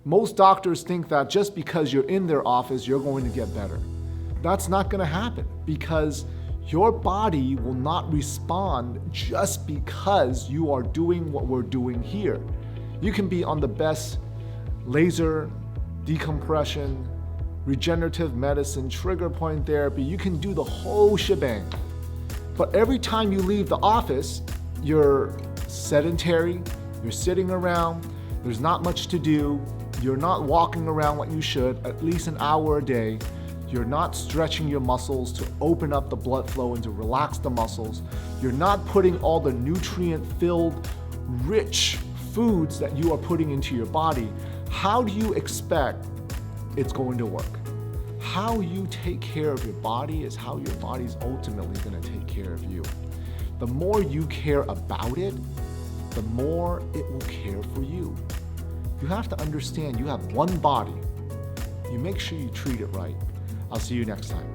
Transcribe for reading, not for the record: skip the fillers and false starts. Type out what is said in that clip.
Most doctors think that just because you're in their office, you're going to get better. That's not going to happen because your body will not respond just because you are doing what we're doing here. You can be on the best laser, decompression, regenerative medicine, trigger point therapy. You can do the whole shebang. But every time you leave the office, you're sedentary, you're sitting around, there's not much to do, you're not walking around what you should, at least an hour a day. You're not stretching your muscles to open up the blood flow and to relax the muscles. You're not putting all the nutrient-filled, rich foods that you are putting into your body. How do you expect it's going to work? How you take care of your body is how your body's ultimately going to take care of you. The more you care about it, the more it will care for you. You have to understand you have one body. You make sure you treat it right. I'll see you next time.